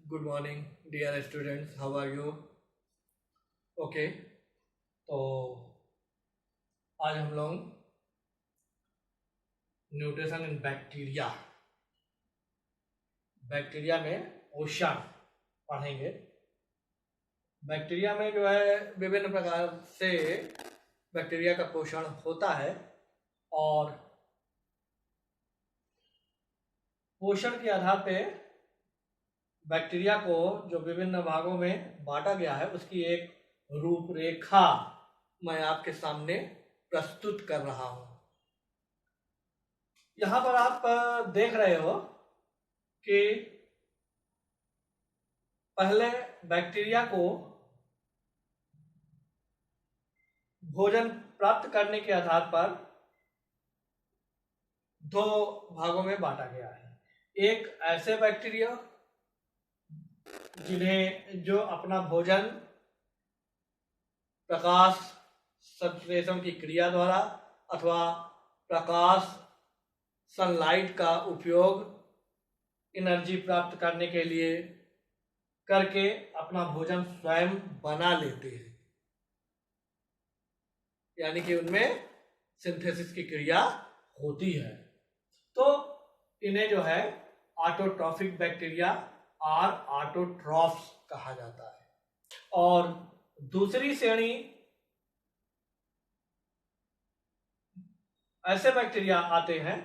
Good morning dear students, how are you? Okay, तो आज हम लोग न्यूट्रिशन इन बैक्टीरिया में पोषण पढ़ेंगे। बैक्टीरिया में जो है विभिन्न प्रकार से बैक्टीरिया का पोषण होता है और पोषण के आधार पे बैक्टीरिया को जो विभिन्न भागों में बांटा गया है उसकी एक रूपरेखा मैं आपके सामने प्रस्तुत कर रहा हूं। यहां पर आप देख रहे हो कि पहले बैक्टीरिया को भोजन प्राप्त करने के आधार पर दो भागों में बांटा गया है। एक ऐसे बैक्टीरिया जो अपना भोजन प्रकाश संश्लेषण की क्रिया द्वारा अथवा प्रकाश सनलाइट का उपयोग एनर्जी प्राप्त करने के लिए करके अपना भोजन स्वयं बना लेते हैं, यानी कि उनमें सिंथेसिस की क्रिया होती है। तो इन्हें जो है ऑटोट्रॉफिक बैक्टीरिया और ऑटोट्रॉफ्स कहा जाता है। और दूसरी श्रेणी ऐसे बैक्टीरिया आते हैं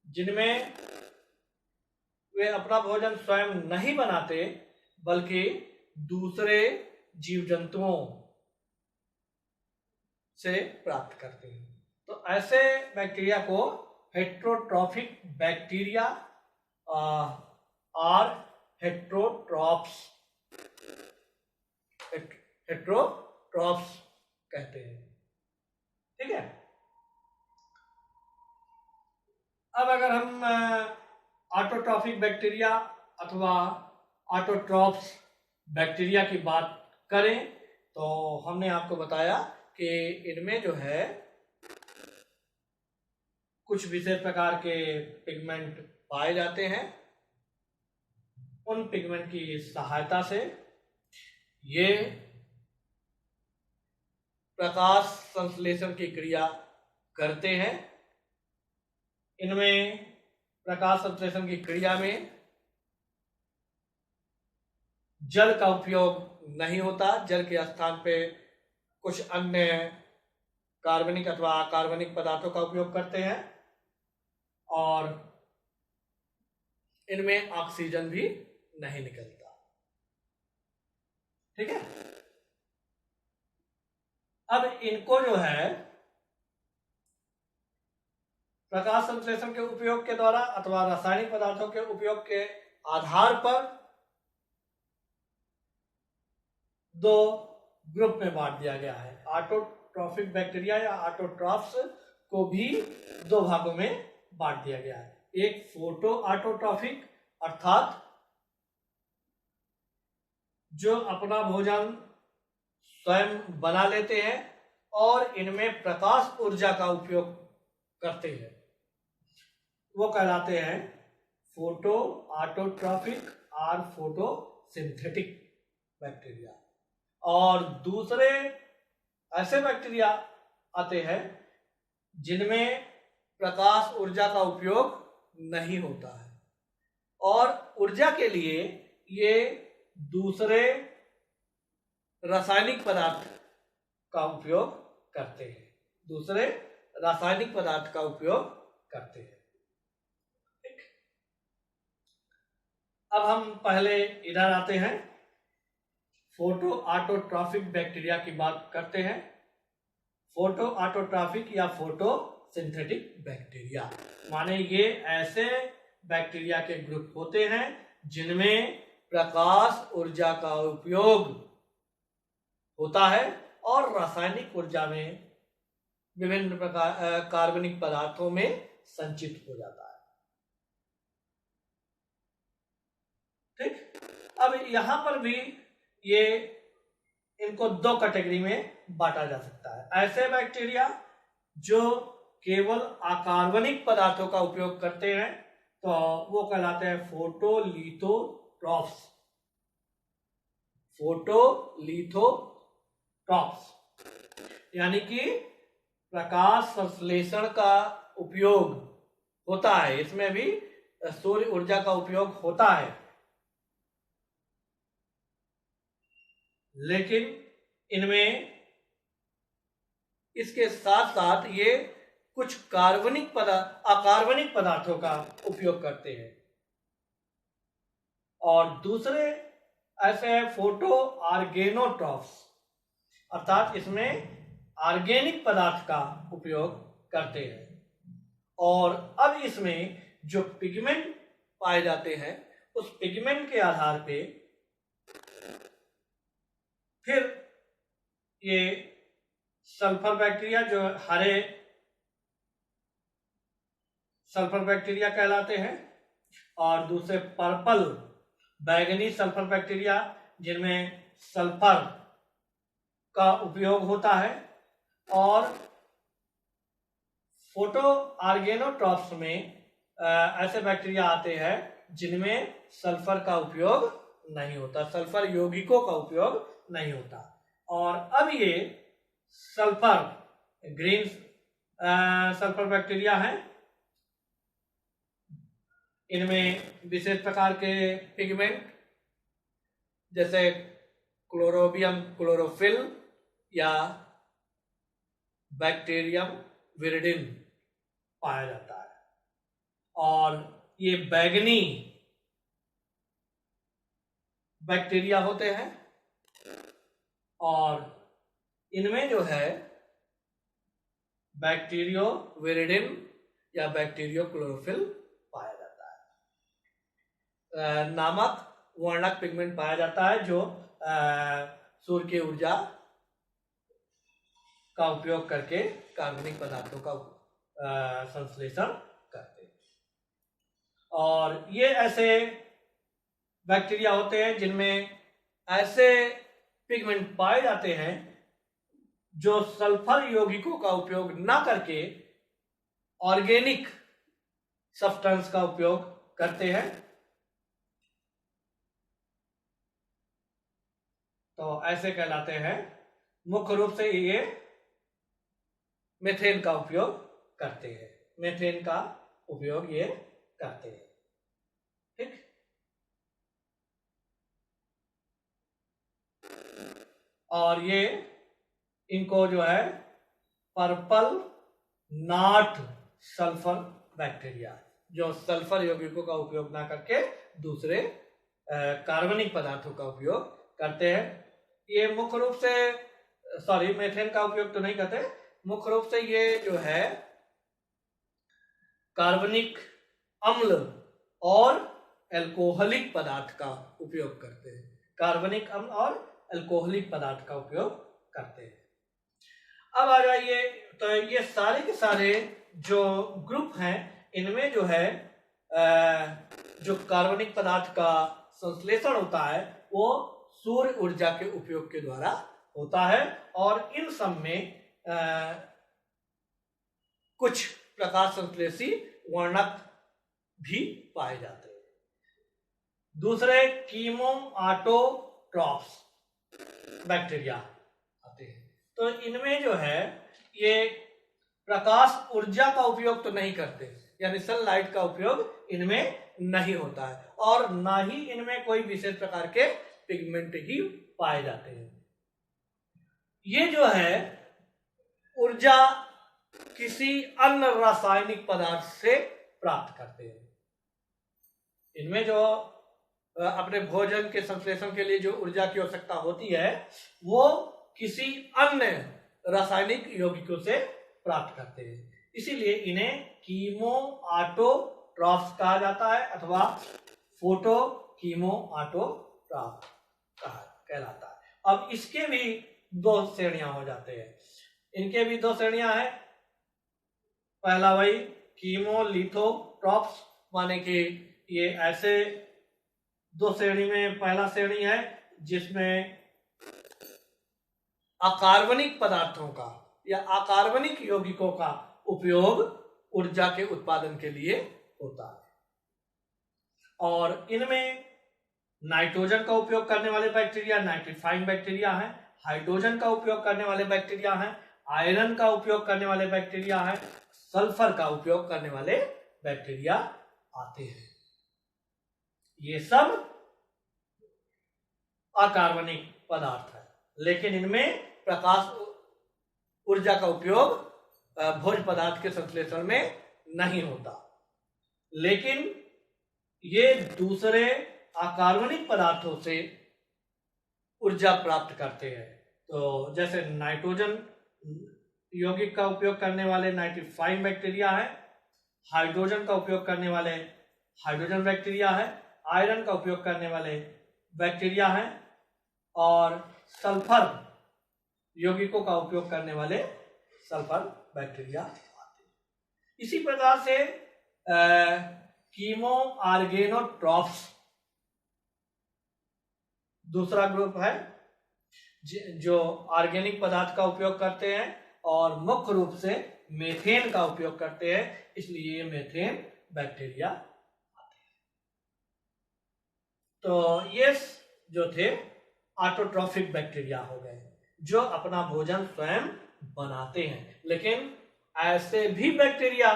जिनमें वे अपना भोजन स्वयं नहीं बनाते बल्कि दूसरे जीव जंतुओं से प्राप्त करते हैं। तो ऐसे बैक्टीरिया को हेट्रोट्रॉफिक बैक्टीरिया और हेट्रोट्रॉफ्स कहते हैं। ठीक है। अब अगर हम ऑटोट्रॉफिक बैक्टीरिया अथवा ऑटोट्रॉफ्स बैक्टीरिया की बात करें तो हमने आपको बताया कि इनमें जो है कुछ विशेष प्रकार के पिगमेंट पाए जाते हैं। उन पिगमेंट की सहायता से ये प्रकाश संश्लेषण की क्रिया करते हैं। इनमें प्रकाश संश्लेषण की क्रिया में जल का उपयोग नहीं होता। जल के स्थान पे कुछ अन्य कार्बनिक अथवा अकार्बनिक पदार्थों का उपयोग करते हैं और इनमें ऑक्सीजन भी नहीं निकलता। ठीक है। अब इनको जो है प्रकाश संश्लेषण के उपयोग के द्वारा अथवा रासायनिक पदार्थों के उपयोग के आधार पर दो ग्रुप में बांट दिया गया है। ऑटोट्रॉफिक बैक्टीरिया या ऑटोट्रॉफ्स को भी दो भागों में बांट दिया गया है। एक फोटो ऑटोट्रॉफिक अर्थात जो अपना भोजन स्वयं बना लेते हैं और इनमें प्रकाश ऊर्जा का उपयोग करते हैं, वो कहलाते हैं फोटो ऑटोट्रॉफिक और फोटोसिंथेटिक बैक्टीरिया। और दूसरे ऐसे बैक्टीरिया आते हैं जिनमें प्रकाश ऊर्जा का उपयोग नहीं होता है और ऊर्जा के लिए ये दूसरे रासायनिक पदार्थ का उपयोग करते हैं। ठीक। अब हम पहले इधर आते हैं, फोटो ऑटोट्रॉफिक बैक्टीरिया की बात करते हैं। फोटो ऑटोट्रॉफिक या फोटो सिंथेटिक बैक्टीरिया माने ये ऐसे बैक्टीरिया के ग्रुप होते हैं जिनमें प्रकाश ऊर्जा का उपयोग होता है और रासायनिक ऊर्जा में विभिन्न प्रकार कार्बनिक पदार्थों में संचित हो जाता है। ठीक। अब यहां पर भी ये इनको दो कैटेगरी में बांटा जा सकता है। ऐसे बैक्टीरिया जो केवल अकार्बनिक पदार्थों का उपयोग करते हैं तो वो कहलाते हैं फोटोलिथो फोटोलिथोट्रॉफ्स, फोटोलिथोट्रॉफ्स यानी कि प्रकाश संश्लेषण का उपयोग होता है, इसमें भी सूर्य ऊर्जा का उपयोग होता है, लेकिन इनमें इसके साथ साथ ये कुछ अकार्बनिक पदार्थों का उपयोग करते हैं। और दूसरे ऐसे फोटो ऑर्गेनोट्रॉफ्स, अर्थात इसमें ऑर्गेनिक पदार्थ का उपयोग करते हैं। और अब इसमें जो पिगमेंट पाए जाते हैं उस पिगमेंट के आधार पे फिर ये सल्फर बैक्टीरिया, जो हरे सल्फर बैक्टीरिया कहलाते हैं, और दूसरे पर्पल बैगनी सल्फर बैक्टीरिया जिनमें सल्फर का उपयोग होता है, और फोटो ऑर्गेनोट्रॉफ्स में ऐसे बैक्टीरिया आते हैं जिनमें सल्फर का उपयोग नहीं होता, सल्फर यौगिकों का उपयोग नहीं होता। और अब ये सल्फर ग्रीन सल्फर बैक्टीरिया हैं, इनमें विशेष प्रकार के पिगमेंट जैसे क्लोरोबियम क्लोरोफिल या बैक्टीरियम विरिडिन पाया जाता है। और ये बैगनी बैक्टीरिया होते हैं, और इनमें जो है बैक्टीरियो विरिडिन या बैक्टीरियो क्लोरोफिल पाया जाता है। नामक वर्णक पिगमेंट पाया जाता है जो सूर्य की ऊर्जा का उपयोग करके कार्बनिक पदार्थों का संश्लेषण करते हैं। और ये ऐसे बैक्टीरिया होते हैं जिनमें ऐसे पिगमेंट पाए जाते हैं जो सल्फर यौगिकों का उपयोग ना करके ऑर्गेनिक सब्सटेंस का उपयोग करते हैं। तो ऐसे कहलाते हैं। मुख्य रूप से ये मीथेन का उपयोग करते हैं, मीथेन का उपयोग ये करते हैं। ठीक, और ये इनको जो है पर्पल नॉट सल्फर बैक्टीरिया, जो सल्फर यौगिकों का उपयोग ना करके दूसरे कार्बनिक पदार्थों का उपयोग करते हैं। ये मुख्य रूप से मीथेन का उपयोग तो नहीं करते, मुख्य रूप से ये जो है कार्बनिक अम्ल और अल्कोहलिक पदार्थ का उपयोग करते हैं, कार्बनिक अम्ल और अल्कोहलिक पदार्थ का उपयोग करते हैं। अब आ जाइए, तो ये सारे के सारे जो ग्रुप हैं इनमें जो है जो कार्बनिक पदार्थ का संश्लेषण होता है वो सूर्य ऊर्जा के उपयोग के द्वारा होता है, और इन सब में कुछ प्रकाश संश्लेषी वर्णक भी पाए जाते हैं। दूसरे कीमोऑटोट्रॉफ्स बैक्टीरिया आते हैं। तो इनमें जो है ये प्रकाश ऊर्जा का उपयोग तो नहीं करते, यानी सनलाइट का उपयोग इनमें नहीं होता है, और ना ही इनमें कोई विशेष प्रकार के पिगमेंट ही पाए जाते हैं। ये जो है ऊर्जा किसी अन्य रासायनिक पदार्थ से प्राप्त करते हैं। इनमें जो अपने भोजन के संश्लेषण के लिए जो ऊर्जा की आवश्यकता होती है वो किसी अन्य रासायनिक यौगिकों से प्राप्त करते हैं, इसीलिए इन्हें कीमोऑटोट्रॉफ्स कहा जाता है अथवा फोटो कीमोऑटोट्रॉफ कहलाता है। अब इसके भी दो श्रेणियां हो जाते हैं, इनके भी दो श्रेणियां हैं। पहला वही कीमोलिथोट्रॉफ्स, माने कि ये ऐसे दो श्रेणी में पहला श्रेणी है जिसमें अकार्बनिक पदार्थों का या अकार्बनिक यौगिकों का उपयोग ऊर्जा के उत्पादन के लिए होता है, और इनमें नाइट्रोजन का उपयोग करने वाले बैक्टीरिया नाइट्रीफाइंग बैक्टीरिया हैं, हाइड्रोजन का उपयोग करने वाले बैक्टीरिया हैं, आयरन का उपयोग करने वाले बैक्टीरिया हैं, सल्फर का उपयोग करने वाले बैक्टीरिया आते हैं। ये सब अकार्बनिक पदार्थ है, लेकिन इनमें प्रकाश ऊर्जा का उपयोग भोज्य पदार्थ के संश्लेषण में नहीं होता। लेकिन ये दूसरे अकार्बनिक पदार्थों से ऊर्जा प्राप्त करते हैं। तो जैसे नाइट्रोजन यौगिक का उपयोग करने वाले नाइट्रीफाइंग बैक्टीरिया है, हाइड्रोजन का उपयोग करने वाले हाइड्रोजन बैक्टीरिया है, आयरन का उपयोग करने वाले बैक्टीरिया हैं, और सल्फर यौगिकों का उपयोग करने वाले सल्फर बैक्टीरिया आते हैं। इसी प्रकार से कीमो ऑर्गेनोट्रॉफ्स दूसरा ग्रुप है जो ऑर्गेनिक पदार्थ का उपयोग करते हैं और मुख्य रूप से मेथेन का उपयोग करते हैं, इसलिए ये मेथेन बैक्टीरिया आते हैं। तो ये जो थे ऑटोट्रॉफिक बैक्टीरिया हो गए, जो अपना भोजन स्वयं बनाते हैं। लेकिन ऐसे भी बैक्टीरिया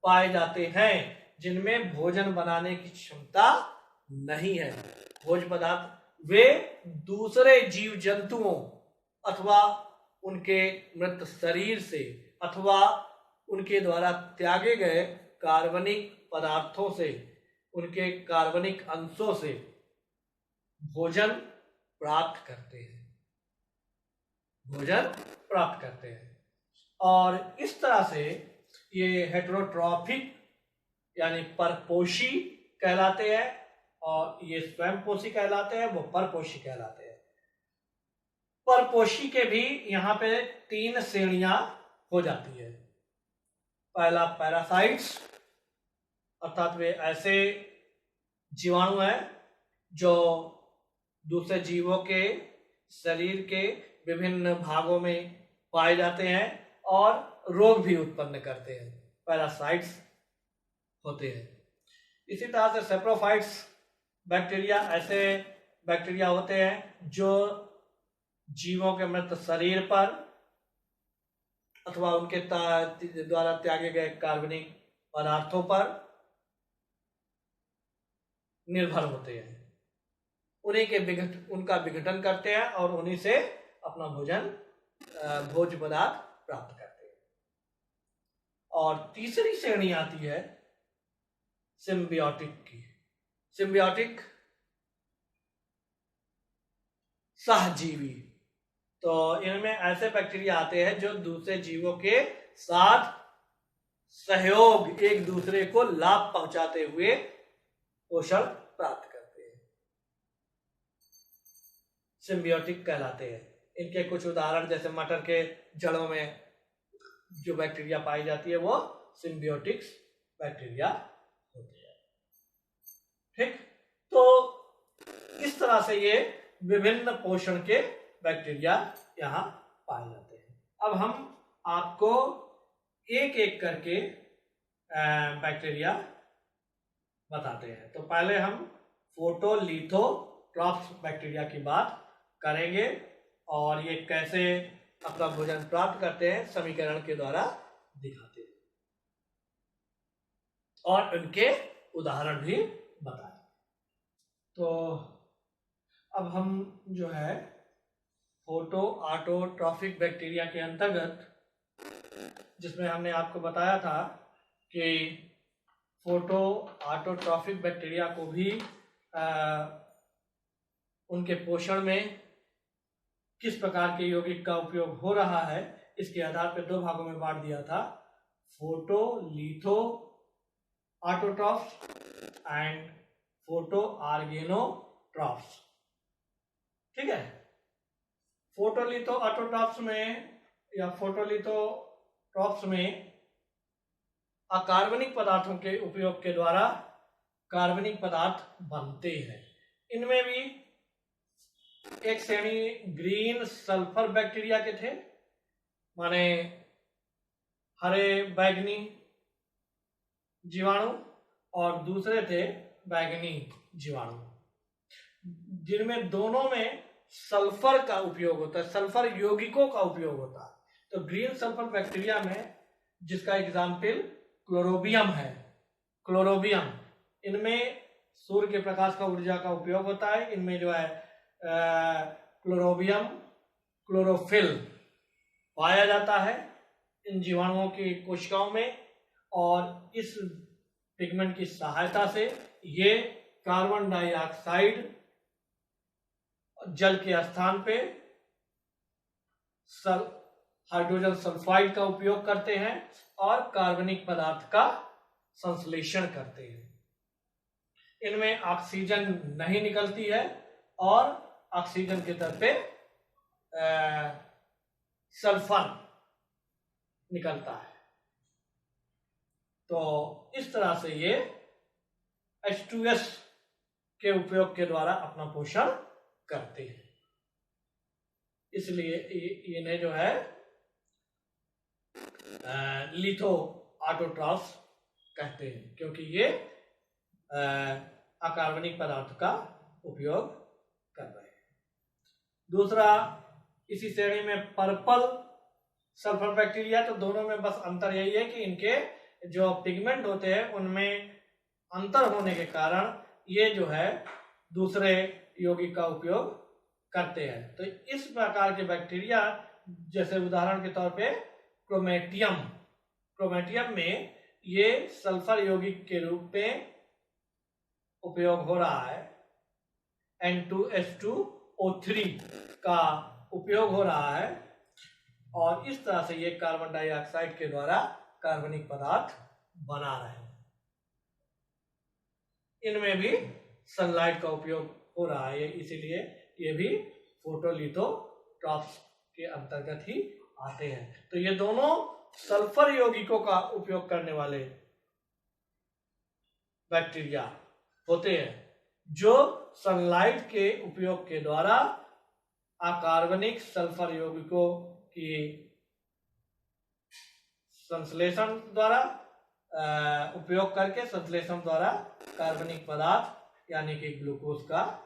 पाए जाते हैं जिनमें भोजन बनाने की क्षमता नहीं है। भोज्य पदार्थ वे दूसरे जीव जंतुओं अथवा उनके मृत शरीर से अथवा उनके द्वारा त्यागे गए कार्बनिक पदार्थों से, उनके कार्बनिक अंशों से भोजन प्राप्त करते हैं, भोजन प्राप्त करते हैं। और इस तरह से ये हेटेरोट्रॉफिक यानी परपोषी कहलाते हैं, और ये स्वयं पोषी कहलाते हैं, वो परपोषी कहलाते हैं। परपोषी के भी यहाँ पे 3 श्रेणियां हो जाती है। पहला पैरासाइट्स, अर्थात वे ऐसे जीवाणु हैं जो दूसरे जीवों के शरीर के विभिन्न भागों में पाए जाते हैं और रोग भी उत्पन्न करते हैं, पैरासाइट्स होते हैं। इसी तरह से सेप्रोफाइट्स बैक्टीरिया ऐसे बैक्टीरिया होते हैं जो जीवों के मृत शरीर पर अथवा उनके द्वारा त्यागे गए कार्बनिक पदार्थों पर निर्भर होते हैं, उन्हीं के उनका विघटन करते हैं और उन्हीं से अपना भोज्य पदार्थ प्राप्त करते हैं। और तीसरी श्रेणी आती है सिम्बियोटिक की। सिम्बियोटिक सहजीवी, तो इनमें ऐसे बैक्टीरिया आते हैं जो दूसरे जीवों के साथ सहयोग, एक दूसरे को लाभ पहुंचाते हुए पोषण प्राप्त करते हैं, सिम्बियोटिक कहलाते हैं। इनके कुछ उदाहरण जैसे मटर के जड़ों में जो बैक्टीरिया पाई जाती है वो सिम्बियोटिक्स बैक्टीरिया होते हैं। ठीक, तो इस तरह से ये विभिन्न पोषण के बैक्टीरिया यहाँ पाए जाते हैं। अब हम आपको एक एक करके बैक्टीरिया बताते हैं। तो पहले हम फोटोलिथोट्रॉफ्स बैक्टीरिया की बात करेंगे और ये कैसे अपना भोजन प्राप्त करते हैं समीकरण के द्वारा दिखाते हैं और उनके उदाहरण भी बताएं। तो अब हम जो है फोटो ऑटोट्रॉफिक बैक्टीरिया के अंतर्गत, जिसमें हमने आपको बताया था कि फोटो ऑटोट्रॉफिक बैक्टीरिया को भी उनके पोषण में किस प्रकार के यौगिक का उपयोग हो रहा है, इसके आधार पर 2 भागों में बांट दिया था, फोटोलिथो ऑटोट्रॉफ्स एंड फोटो ऑर्गेनोट्रॉफ्स। ठीक है, फोटोलिथो ऑटोट्रॉफ्स में या फोटोलिथोट्रॉफ्स में अकार्बनिक पदार्थों के उपयोग के द्वारा कार्बनिक पदार्थ बनते हैं। इनमें भी एक श्रेणी ग्रीन सल्फर बैक्टीरिया के थे, माने हरे बैगनी जीवाणु, और दूसरे थे बैगनी जीवाणु। जिनमें दोनों में सल्फर का उपयोग होता है, सल्फर यौगिकों का उपयोग होता है। तो ग्रीन सल्फर बैक्टीरिया में जिसका एग्जाम्पल क्लोरोबियम है, क्लोरोबियम, इनमें सूर्य के प्रकाश का ऊर्जा का उपयोग होता है। इनमें जो है क्लोरोबियम क्लोरोफिल पाया जाता है इन जीवाणुओं की कोशिकाओं में, और इस पिगमेंट की सहायता से ये कार्बन डाइऑक्साइड जल के स्थान पे हाइड्रोजन सल्फाइड का उपयोग करते हैं और कार्बनिक पदार्थ का संश्लेषण करते हैं। इनमें ऑक्सीजन नहीं निकलती है और ऑक्सीजन के तरफ पे सल्फर निकलता है। तो इस तरह से ये H2S के उपयोग के द्वारा अपना पोषण करते हैं। इसलिए इन्हें जो है लिथो ऑटोट्रॉफ्स कहते हैं, क्योंकि ये अकार्बनिक पदार्थ का उपयोग कर रहे हैं। दूसरा इसी श्रेणी में पर्पल सल्फर बैक्टीरिया। तो दोनों में बस अंतर यही है कि इनके जो पिगमेंट होते हैं उनमें अंतर होने के कारण ये जो है दूसरे यौगिक का उपयोग करते हैं। तो इस प्रकार के बैक्टीरिया, जैसे उदाहरण के तौर पे क्रोमेटियम, क्रोमेटियम में ये सल्फर यौगिक के रूप में उपयोग हो रहा है, N2H2O3 का उपयोग हो रहा है, और इस तरह से ये कार्बन डाइऑक्साइड के द्वारा कार्बनिक पदार्थ बना रहे हैं। इनमें भी सनलाइट का उपयोग हो रहा है, इसीलिए ये भी फोटोलिथोट्रॉफ्स के अंतर्गत ही आते हैं। तो ये दोनों सल्फर यौगिकों का उपयोग करने वाले बैक्टीरिया होते हैं, जो सनलाइट के उपयोग के द्वारा अकार्बनिक सल्फर यौगिकों की संश्लेषण द्वारा उपयोग करके संश्लेषण द्वारा कार्बनिक पदार्थ यानी कि ग्लूकोज का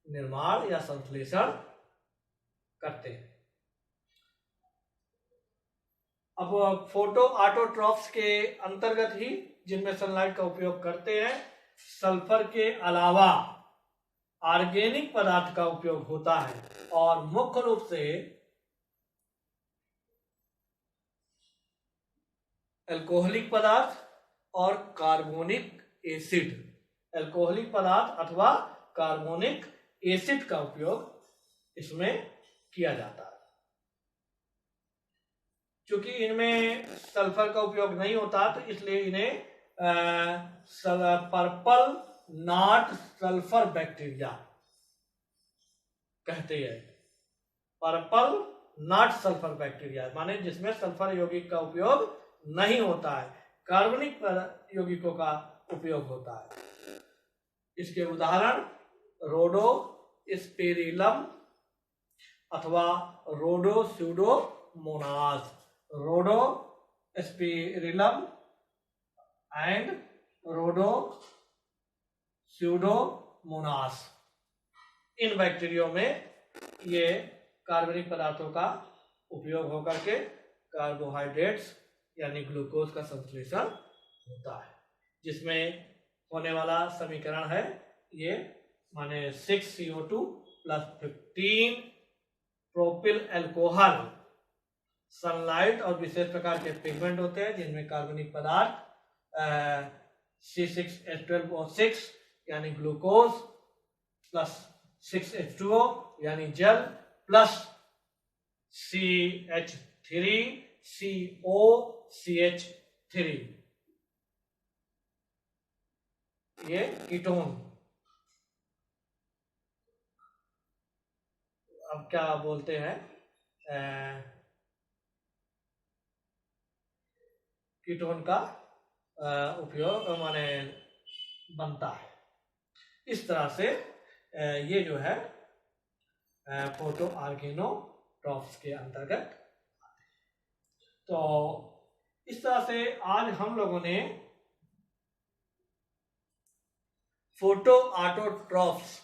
निर्माण या संश्लेषण करते हैं। अब फोटो ऑटोट्रॉफ्स के अंतर्गत ही जिनमें सनलाइट का उपयोग करते हैं, सल्फर के अलावा ऑर्गेनिक पदार्थ का उपयोग होता है, और मुख्य रूप से अल्कोहलिक पदार्थ और कार्बोनिक एसिड, अल्कोहलिक पदार्थ अथवा कार्बोनिक एसिड का उपयोग इसमें किया जाता है। चूंकि इनमें सल्फर का उपयोग नहीं होता, तो इसलिए इन्हें पर्पल नॉट सल्फर बैक्टीरिया कहते हैं। पर्पल नॉट सल्फर बैक्टीरिया माने जिसमें सल्फर यौगिक का उपयोग नहीं होता है, कार्बनिक यौगिकों का उपयोग होता है। इसके उदाहरण रोडोस्पेरिलम अथवा रोडोस्यूडोमोनास, रोडोस्पेरिलम एंड रोडोस्यूडोमोनास। इन बैक्टीरियो में ये कार्बनिक पदार्थों का उपयोग होकर के कार्बोहाइड्रेट्स यानी ग्लूकोज का संश्लेषण होता है, जिसमें होने वाला समीकरण है ये माने 6CO2 + 15 प्रोपिल अल्कोहल। सनलाइट और विशेष प्रकार के पिगमेंट होते हैं जिनमें कार्बनिक पदार्थ C6H12O6 यानी ग्लूकोज प्लस 6H2O यानी जल प्लस CH3COCH3 ये कीटोन। अब क्या बोलते हैं, कीटोन का उपयोग माने बनता है। इस तरह से ये जो है फोटो ऑर्गेनोट्रॉफ्स के अंतर्गत। तो इस तरह से आज हम लोगों ने फोटो ऑटोट्रॉफ्स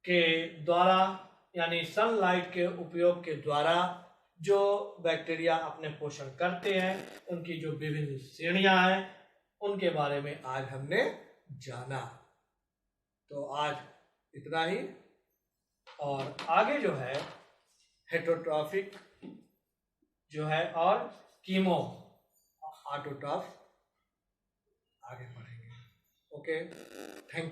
के द्वारा यानी सनलाइट के उपयोग के द्वारा जो बैक्टीरिया अपने पोषण करते हैं, उनकी जो विभिन्न श्रेणियां हैं, उनके बारे में आज हमने जाना। तो आज इतना ही, और आगे जो है हेटरोट्रॉफिक जो है और कीमो ऑटोट्रॉफ आगे पढ़ेंगे। Okay, thank you.